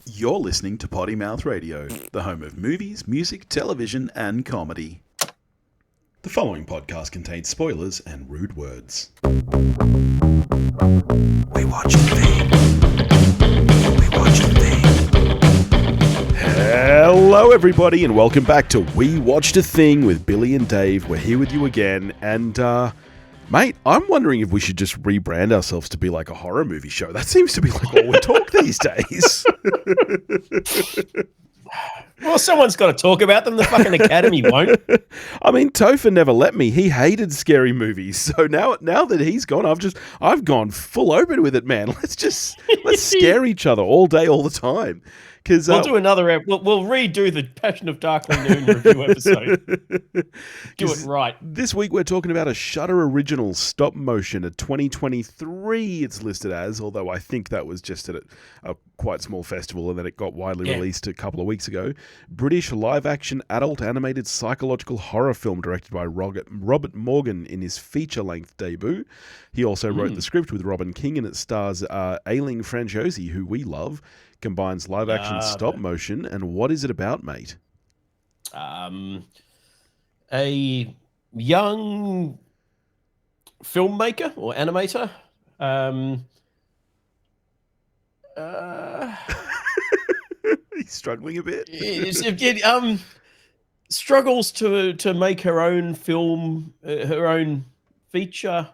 You're listening to Potty Mouth Radio, the home of movies, music, television, and comedy. The following podcast contains spoilers and rude words. We watch a thing. We watch a thing. Hello, everybody, and welcome back to We Watched a Thing with Billy and Dave. We're here with you again, and mate, I'm wondering if we should just rebrand ourselves to be like a horror movie show. That seems to be like all we talk these days. Well, someone's got to talk about them. The fucking Academy won't. I mean, Topher never let me. He hated scary movies. So now that he's gone, I've gone full open with it, man. Let's scare each other all day, all the time. We'll do another. We'll redo the Passion of Darkly Noon review episode. Do it right. This week we're talking about a Shudder original, Stopmotion, a 2023 it's listed as, although I think that was just at a quite small festival and then it got widely released a couple of weeks ago. British live-action adult animated psychological horror film directed by Robert Morgan in his feature-length debut. He also wrote the script with Robin King, and it stars Ailing Franciosi, who we love. Combines live-action stop motion, and what is it about, mate? A young filmmaker or animator. He's struggling a bit. Struggles to make her own film, her own feature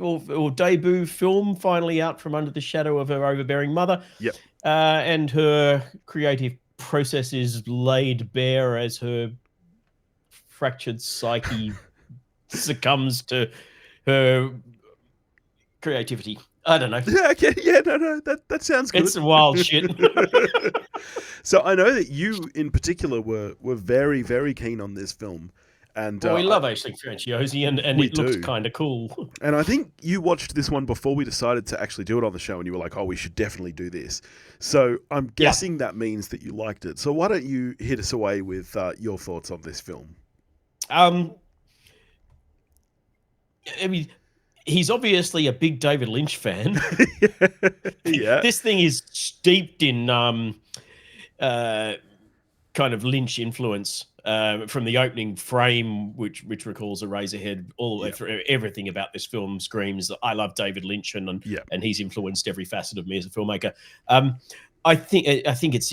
or debut film, finally out from under the shadow of her overbearing mother. Yep. And her creative process is laid bare as her fractured psyche succumbs to her creativity. I don't know. No, that sounds good. It's some wild shit. So I know that you, in particular, were very, very keen on this film. And we love Ailing Franciosi, and it looks kind of cool. And I think you watched this one before we decided to actually do it on the show, and you were like, oh, we should definitely do this. So I'm guessing that means that you liked it. So why don't you hit us away with your thoughts on this film? I mean, he's obviously a big David Lynch fan. Yeah. This thing is steeped in kind of Lynch influence. From the opening frame, which recalls a razor head, all the way through, everything about this film screams that I love David Lynch, and he's influenced every facet of me as a filmmaker. I think it's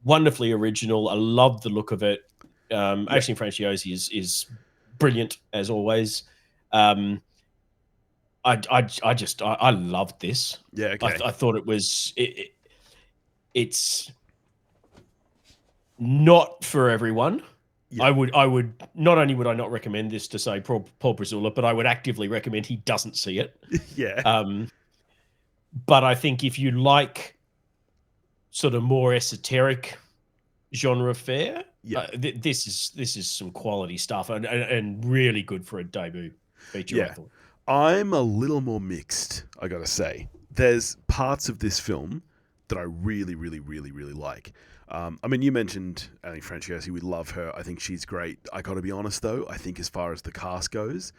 wonderfully original. I love the look of it. Ailing Franciosi is brilliant as always. I loved this. Yeah, okay. I thought it was it's not for everyone. Yeah. I would not only would I not recommend this to say Paul Brazula, but I would actively recommend he doesn't see it. Yeah. But I think if you like sort of more esoteric genre fare, this is some quality stuff and really good for a debut feature. Yeah. I thought. I'm a little more mixed, I gotta say. There's parts of this film that I really, really, really, really like. I mean, you mentioned Ailing Franciosi. We love her. I think she's great. I got to be honest, though. I think as far as the cast goes,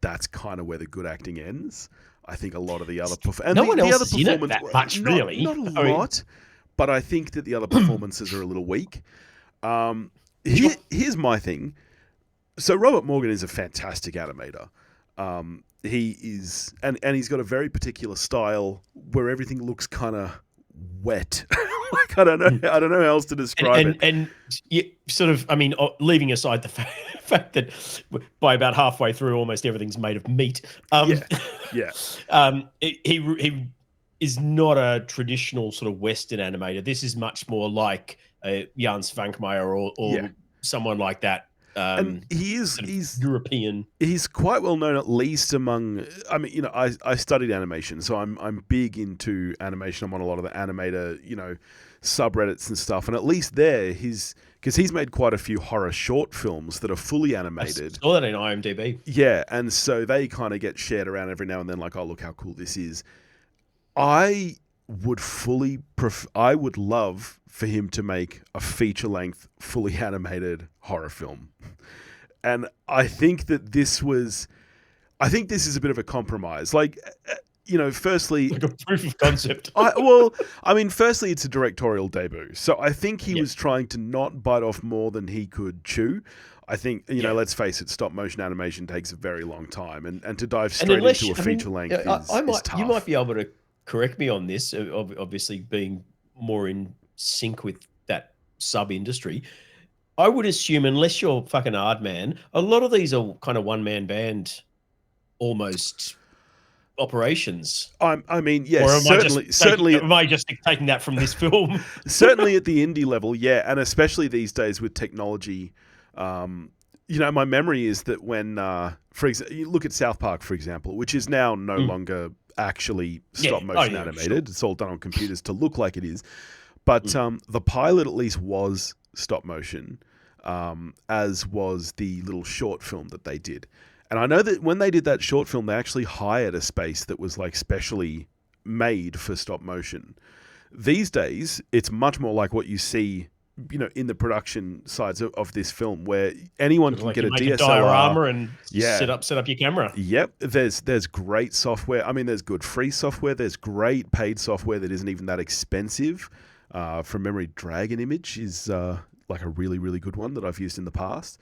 that's kind of where the good acting ends. I think a lot of the other performances... No one else is in it that much, really. Not a lot, but I think that the other performances are a little weak. Here's my thing. So Robert Morgan is a fantastic animator. He is... And he's got a very particular style where everything looks kind of wet. Like, I don't know how else to describe it. And you sort of, I mean, leaving aside the fact that by about halfway through, almost everything's made of meat. He is not a traditional sort of Western animator. This is much more like Jan Svankmajer or someone like that. And he's European. He's quite well known, at least among. I mean, you know, I studied animation, so I'm big into animation. I'm on a lot of the animator, subreddits and stuff. And at least there, because he's made quite a few horror short films that are fully animated. I saw that in IMDb. Yeah, and so they kind of get shared around every now and then, like, oh, look how cool this is. I would love for him to make a feature-length, fully animated horror film. And I think that this was... I think this is a bit of a compromise. Like, firstly, Like a proof of concept. Firstly, it's a directorial debut. So I think he was trying to not bite off more than he could chew. I think, let's face it, stop motion animation takes a very long time. And to dive straight into a feature length is tough. You might be able to correct me on this, obviously being more in sync with that sub-industry. I would assume, unless you're fucking Aardman, a lot of these are kind of one-man band almost operations. I mean, yes, or certainly. Am I just taking that from this film? Certainly at the indie level, yeah, and especially these days with technology. My memory is that when, for example, you look at South Park, for example, which is now no longer actually stop motion animated. Sure. It's all done on computers to look like it is. But the pilot at least was stop motion, as was the little short film that they did. And I know that when they did that short film, they actually hired a space that was like specially made for stop motion. These days, it's much more like what you see, in the production sides of this film, where anyone can get a DSLR diorama and set up your camera. Yep, there's great software. I mean, there's good free software. There's great paid software that isn't even that expensive. From memory, Dragon Image is like a really, really good one that I've used in the past.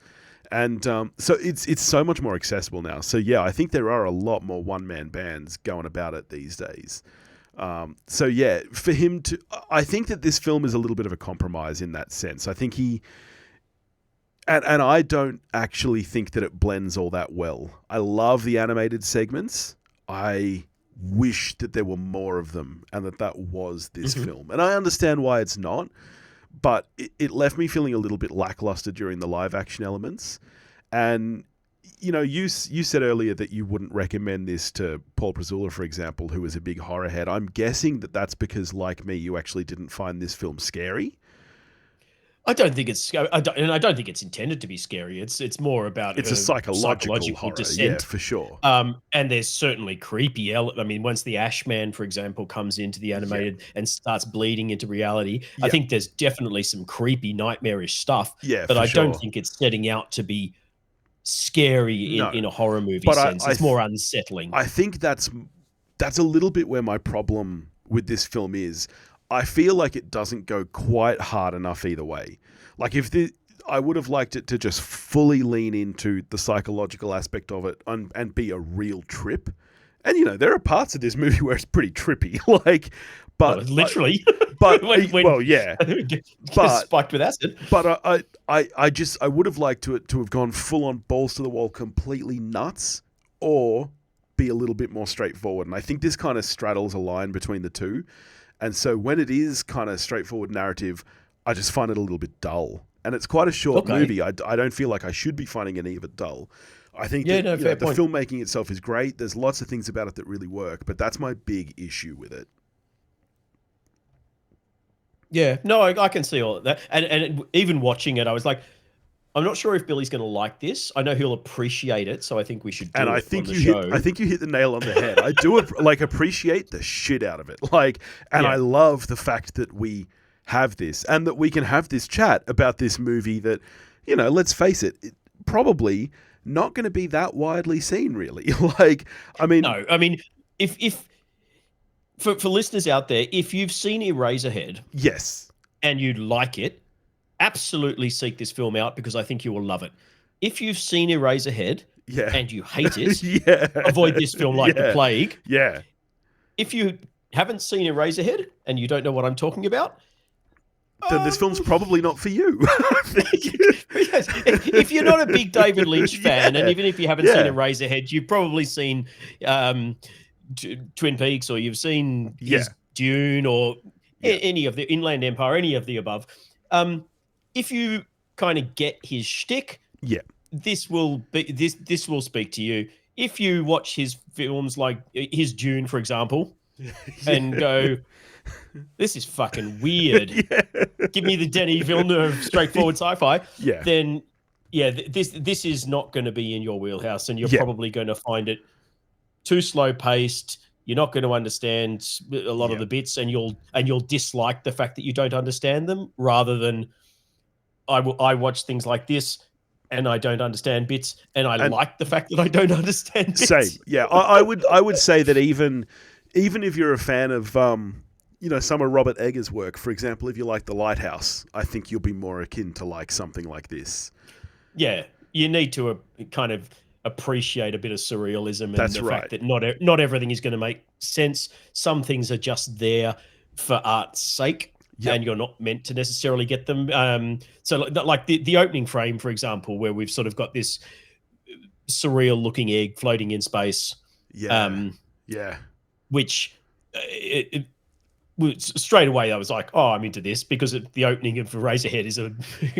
And so it's so much more accessible now. So yeah, I think there are a lot more one-man bands going about it these days. So yeah, for him to, I think that this film is a little bit of a compromise in that sense. I think and I don't actually think that it blends all that well. I love the animated segments. I wish that there were more of them and that was this film. And I understand why it's not, but it left me feeling a little bit lackluster during the live action elements. And, you said earlier that you wouldn't recommend this to Paul Prezula, for example, who is a big horror head. I'm guessing that that's because, like me, you actually didn't find this film scary. I don't think I don't think it's intended to be scary. It's more about a psychological horror, descent. Yeah, for sure. And there's certainly creepy. I mean, once the Ashman, for example, comes into the animated and starts bleeding into reality, I think there's definitely some creepy, nightmarish stuff. Yeah, but I don't think it's setting out to be scary in a horror movie sense. It's more unsettling. I think that's a little bit where my problem with this film is. I feel like it doesn't go quite hard enough either way. Like I would have liked it to just fully lean into the psychological aspect of it and be a real trip. And there are parts of this movie where it's pretty trippy, but literally. But yeah, but spiked with acid. But I would have liked to have gone full on balls to the wall, completely nuts, or be a little bit more straightforward. And I think this kind of straddles a line between the two. And so when it is kind of straightforward narrative, I just find it a little bit dull. And it's quite a short movie. I don't feel like I should be finding any of it dull. I think the filmmaking itself is great. There's lots of things about it that really work, but that's my big issue with it. Yeah, no, I can see all of that. And even watching it, I was like, I'm not sure if Billy's going to like this. I know he'll appreciate it, so I think we should do it on the show. I think you hit the nail on the head. I do appreciate the shit out of it. I love the fact that we have this and that we can have this chat about this movie that, let's face it, probably not going to be that widely seen, really. No, I mean, if for listeners out there, if you've seen Eraserhead, yes, and you'd like it, absolutely seek this film out because I think you will love it. If you've seen Eraserhead and you hate it, avoid this film like the plague. Yeah. If you haven't seen Eraserhead and you don't know what I'm talking about, then this film's probably not for you. Yes. If you're not a big David Lynch fan, and even if you haven't seen Eraserhead, you've probably seen Twin Peaks, or you've seen Dune, or any of the Inland Empire, any of the above. If you kind of get his shtick, this will speak to you. If you watch his films like his Dune, for example, and go, this is fucking weird. Give me the Denis Villeneuve straightforward sci-fi. Then this is not going to be in your wheelhouse, and you're probably going to find it too slow paced. You're not going to understand a lot of the bits, and you'll dislike the fact that you don't understand them, rather than I watch things like this and I don't understand bits, and I And- like the fact that I don't understand bits. Same, yeah. I would say that even if you're a fan of some of Robert Eggers' work, for example, if you like The Lighthouse, I think you'll be more akin to like something like this. Yeah, you need to kind of appreciate a bit of surrealism and That's the right. fact that not everything is going to make sense. Some things are just there for art's sake, Yep. and you're not meant to necessarily get them. So like the opening frame, for example, where we've sort of got this surreal looking egg floating in space. Yeah. Which straight away I was like, oh, I'm into this, because the opening of Razorhead is a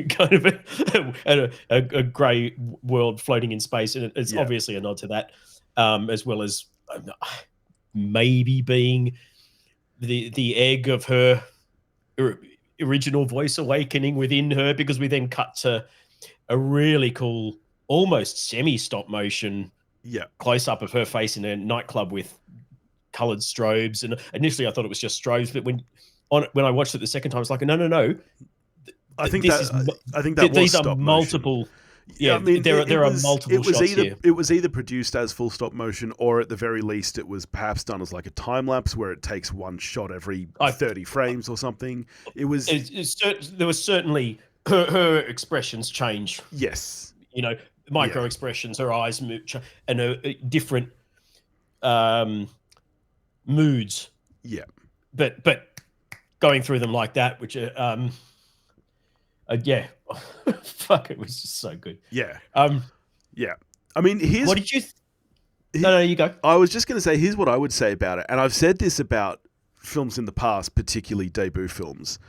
kind of a grey world floating in space, and it's obviously a nod to that, as well as maybe being the egg of her original voice awakening within her, because we then cut to a really cool, almost semi-stop motion close up of her face in a nightclub with colored strobes. And initially I thought it was just strobes, but when I watched it the second time, it's like, no. I think that these was are stop multiple motion. Yeah, I mean, there are multiple shots here. It was either produced as full stop motion, or at the very least, it was perhaps done as like a time lapse where it takes one shot every 30 frames or something. It was. There was certainly her expressions change. Yes. Micro expressions, her eyes move, and her different moods. Yeah. But going through them like that, which fuck, it was just so good. Yeah. Yeah. I mean, what did you? No, you go. I was just going to say, here's what I would say about it, and I've said this about films in the past, particularly debut films.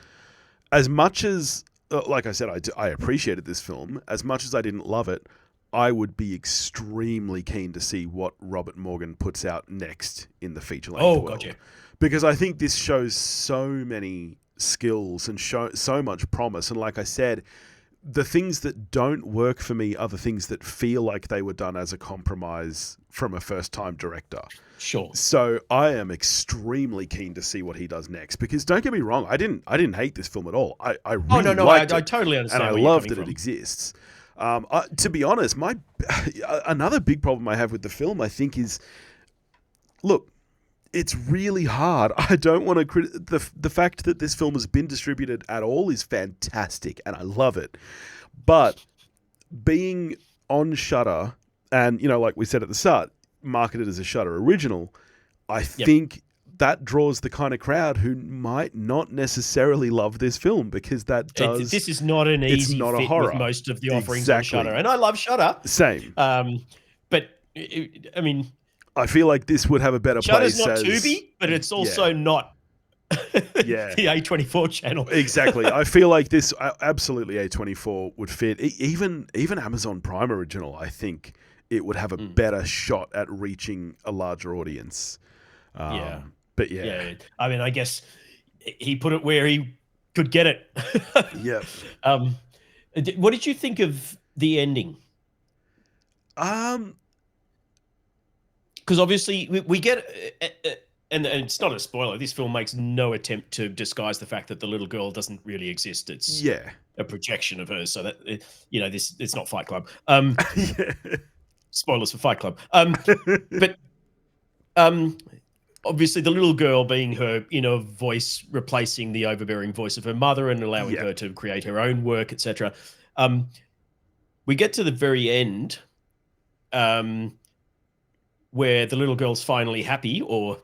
As much as, like I said, I appreciated this film. As much as I didn't love it, I would be extremely keen to see what Robert Morgan puts out next in the feature-length world. Gotcha. Because I think this shows so many skills and so much promise. And like I said, the things that don't work for me are the things that feel like they were done as a compromise from a first-time director. Sure. So I am extremely keen to see what he does next. Because don't get me wrong, I didn't hate this film at all. I really liked it. I totally understand. And I love that it exists. To be honest, another big problem I have with the film, I think, is, look, it's really hard. I don't want to the fact that this film has been distributed at all is fantastic, and I love it. But being on Shudder, and like we said at the start, marketed as a Shudder original, I think that draws the kind of crowd who might not necessarily love this film, because this is not an easy not fit a horror with most of the offerings on Shudder, and I love Shudder. Same. But I mean, I feel like this would have a better Shudder's place. Shudder's not Tubi, but it's also not the A24 channel. Exactly. I feel like this absolutely A24 would fit. Even Amazon Prime original, I think it would have a better shot at reaching a larger audience. But yeah. I mean, I guess he put it where he could get it. Yeah. What did you think of the ending? Because obviously we get, and it's not a spoiler, this film makes no attempt to disguise the fact that the little girl doesn't really exist. It's a projection of her, so that it's not Fight Club. Spoilers for Fight Club. But obviously the little girl being her voice, replacing the overbearing voice of her mother and allowing her to create her own work, etc. We get to the very end, where the little girl's finally happy, or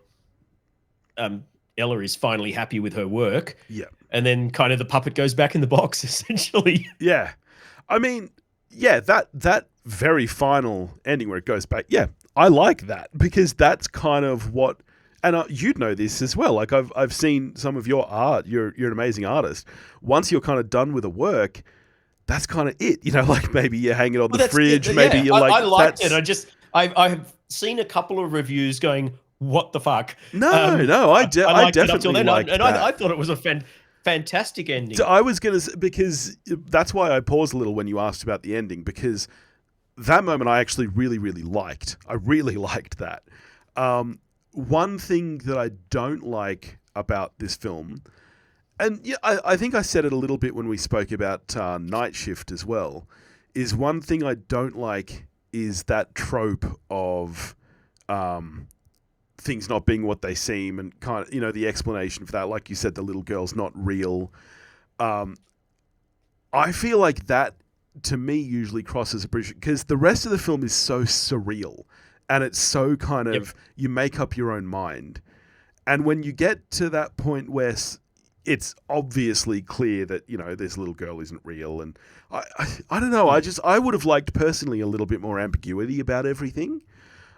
Ella is finally happy with her work. Yeah. And then kind of the puppet goes back in the box, essentially. Yeah. I mean, that very final ending where it goes back, I like that, because that's kind of what, and you'd know this as well. Like I've seen some of your art. You're an amazing artist. Once you're kind of done with the work, that's kind of it. Like maybe you hang it on the fridge. Maybe you're like, I liked it. I have seen a couple of reviews going, what the fuck? No, I definitely liked that. I thought it was a fantastic ending. So I was going to, because that's why I paused a little when you asked about the ending, because that moment I actually really, really liked. I really liked that. One thing that I don't like about this film, and I think I said it a little bit when we spoke about Night Shift as well, is one thing I don't like is that trope of things not being what they seem, and kind of, the explanation for that. Like you said, the little girl's not real. I feel like that, to me, usually crosses a bridge because the rest of the film is so surreal and it's so kind of, you make up your own mind. And when you get to that point where it's obviously clear that, this little girl isn't real, and I don't know, I would have liked personally a little bit more ambiguity about everything.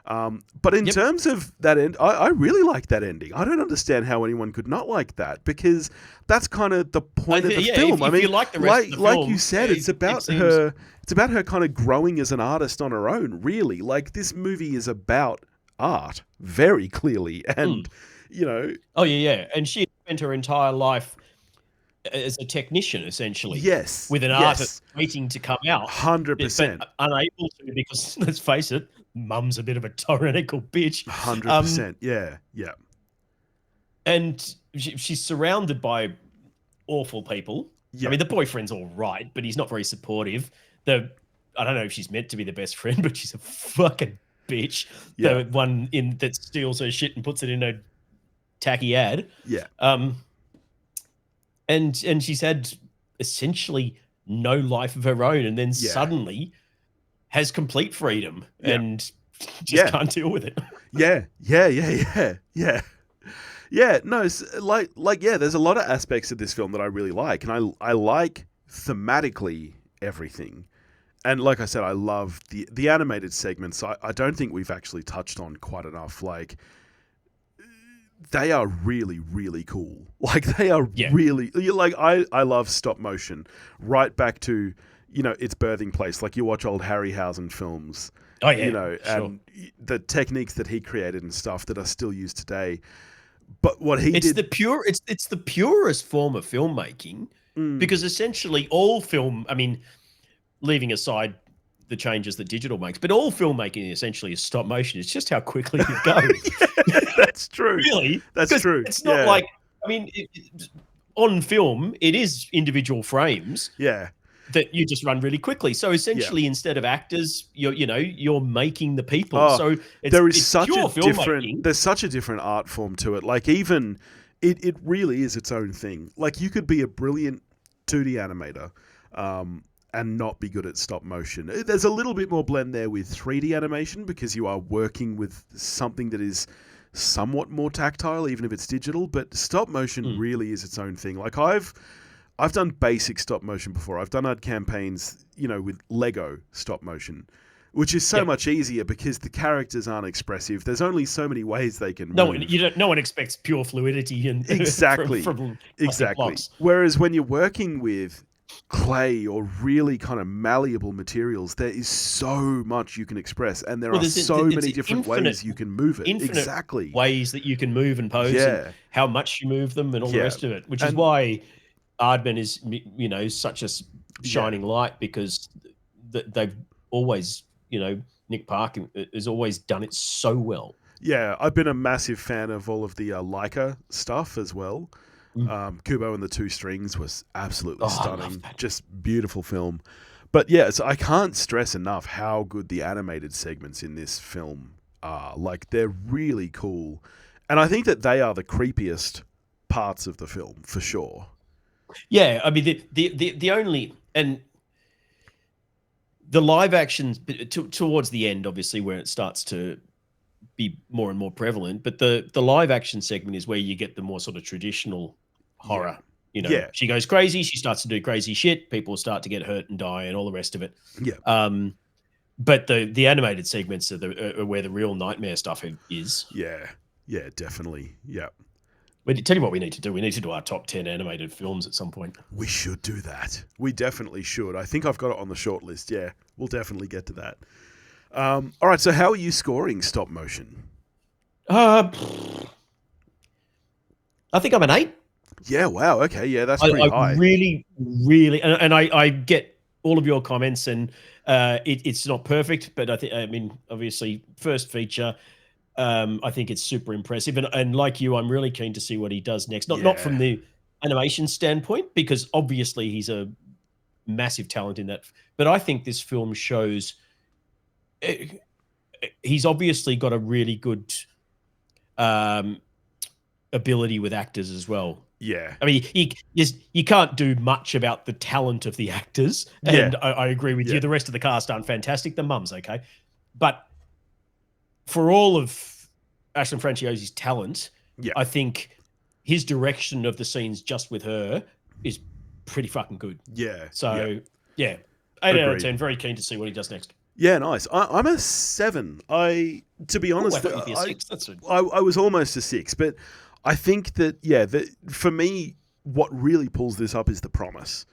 But in terms of that end, I really like that ending. I don't understand how anyone could not like that, because that's kind of the point of the film. If you like the rest of the film, like you said, it's about her. It's about her kind of growing as an artist on her own. Really, like, this movie is about art very clearly, and Oh yeah, and she spent her entire life as a technician, essentially. Yes, with an artist waiting to come out. 100%, unable to, because let's face it, Mum's a bit of a tyrannical bitch. 100%. Yeah. And she's surrounded by awful people. I mean, the boyfriend's all right, but he's not very supportive. I don't know if she's meant to be the best friend, but she's a fucking bitch. The one that steals her shit and puts it in a tacky ad. Yeah. And she's had essentially no life of her own, and then suddenly has complete freedom and just can't deal with it. Yeah. No, there's a lot of aspects of this film that I really like, and I like thematically everything. And like I said, I love the animated segments. I don't think we've actually touched on quite enough. Like, they are really, really cool. Like, they are really, like, I love stop motion. Right back to, its birthing place. Like, you watch old Harryhausen films. Oh yeah, and the techniques that he created and stuff that are still used today. But what he did, it's the purest form of filmmaking, because essentially all film, I mean, leaving aside the changes that digital makes, but all filmmaking essentially is stop motion. It's just how quickly it goes. That's true. Really, that's true. It's not like, I mean, on film, it is individual frames. Yeah. That you just run really quickly. So essentially, instead of actors, you're making the people. So there's such a different art form to it. Like, even it really is its own thing. Like, you could be a brilliant 2D animator, and not be good at stop motion. There's a little bit more blend there with 3D animation, because you are working with something that is somewhat more tactile, even if it's digital. But stop motion really is its own thing. Like, I've done basic stop motion before. I've done ad campaigns, with Lego stop motion, which is so much easier because the characters aren't expressive. There's only so many ways they can move. No one expects pure fluidity and exactly. from exactly. Whereas when you're working with clay or really kind of malleable materials, there is so much you can express, and there are so many different ways you can move it. Exactly. Ways that you can move and pose, and how much you move them, and all the rest of it, which is why Aardman is, such a shining light, because they've always, Nick Park has always done it so well. Yeah, I've been a massive fan of all of the Leica stuff as well. Kubo and the Two Strings was absolutely stunning. Just beautiful film. But yeah, so I can't stress enough how good the animated segments in this film are. Like, they're really cool. And I think that they are the creepiest parts of the film, for sure. Yeah, I mean, the only, and the live action towards the end, obviously, where it starts to be more and more prevalent, but the live action segment is where you get the more sort of traditional horror. She goes crazy, she starts to do crazy shit, people start to get hurt and die and all the rest of it. But the animated segments are where the real nightmare stuff is. Yeah, definitely. Yeah. But tell you what we need to do. We need to do our top 10 animated films at some point. We should do that. We definitely should. I think I've got it on the short list. Yeah, we'll definitely get to that. All right, so how are you scoring stop motion? I think I'm an 8. Yeah, wow. Okay, yeah, that's pretty high. Really, really, and I get all of your comments, and it's not perfect, but I mean, obviously, first feature. I think it's super impressive, and like you, I'm really keen to see what he does next. Not from the animation standpoint, because obviously he's a massive talent in that. But I think this film shows he's obviously got a really good ability with actors as well. Yeah. I mean, you can't do much about the talent of the actors. And I agree with you. The rest of the cast aren't fantastic. The mum's okay. But for all of Ashton Franciosi's talent, I think his direction of the scenes just with her is pretty fucking good. Yeah. So, 8 out of 10. Very keen to see what he does next. Yeah, nice. I'm a 7. To be honest, I was almost a 6, but I think that, for me, what really pulls this up is the promise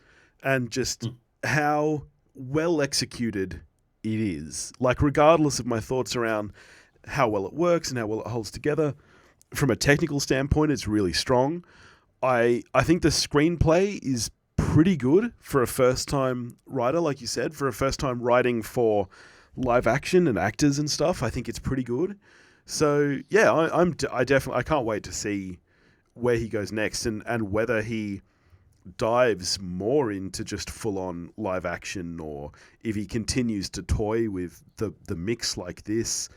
and just how well executed it is. Like, regardless of my thoughts around how well it works and how well it holds together, from a technical standpoint, it's really strong. I think the screenplay is pretty good for a first-time writer, like you said, for a first-time writing for live action and actors and stuff. I think it's pretty good. So yeah, I can't wait to see where he goes next and whether he dives more into just full-on live action or if he continues to toy with the mix like this.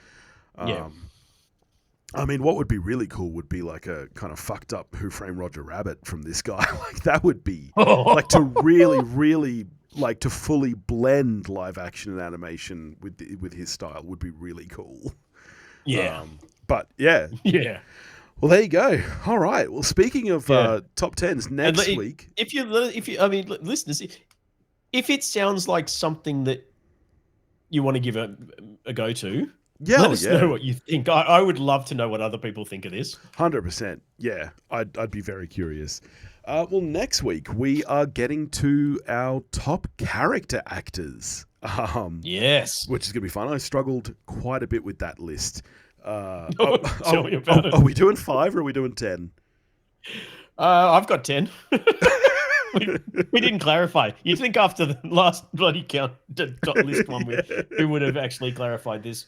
I mean, what would be really cool would be like a kind of fucked up Who Framed Roger Rabbit from this guy. Like that would be like to really, really like to fully blend live action and animation with his style would be really cool. Yeah. But yeah. Yeah. Well, there you go. All right. Well, speaking of top 10s next week. If you, listeners, if it sounds like something that you want to give a go to, let us know what you think. I would love to know what other people think of this. 100%. Yeah, I'd be very curious. Well, next week we are getting to our top character actors. Yes. Which is going to be fun. I struggled quite a bit with that list. Tell me about it. Are we doing 5 or are we doing 10? I've got 10. we didn't clarify. You'd think after the last bloody count list one, we would have actually clarified this.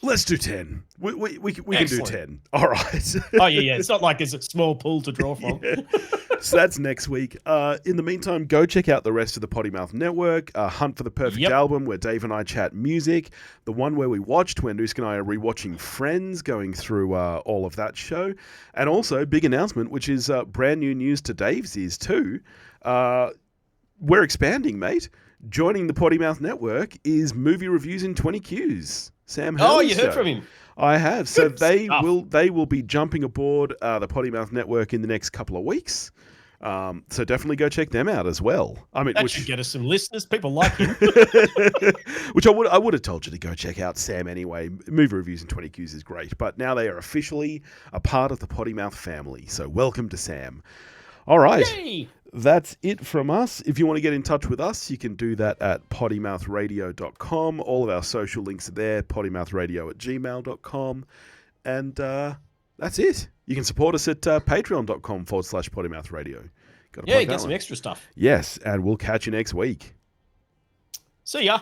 Let's do 10. We can do 10. All right. Oh, yeah. It's not like it's a small pool to draw from. So that's next week. In the meantime, go check out the rest of the Potty Mouth Network. Hunt for the Perfect Album, where Dave and I chat music. The one where we watched, where Noosk and I are rewatching Friends, going through all of that show. And also, big announcement, which is brand new news to Dave's ears too. We're expanding, mate. Joining the Potty Mouth Network is Movie Reviews in 20 Qs. Sam Hurley's Oh, you heard show. from him. I have. So they will be jumping aboard the Potty Mouth Network in the next couple of weeks. So definitely go check them out as well. I mean, that should get us some listeners. People like him. Which I would have told you to go check out Sam anyway. Movie Reviews in 20 Qs is great, but now they are officially a part of the Potty Mouth family. So welcome to Sam. All right. Yay! That's it from us. If you want to get in touch with us, you can do that at pottymouthradio.com. All of our social links are there, pottymouthradio@gmail.com. And that's it. You can support us at patreon.com/pottymouthradio. Yeah, get some extra stuff. Yes, and we'll catch you next week. See ya.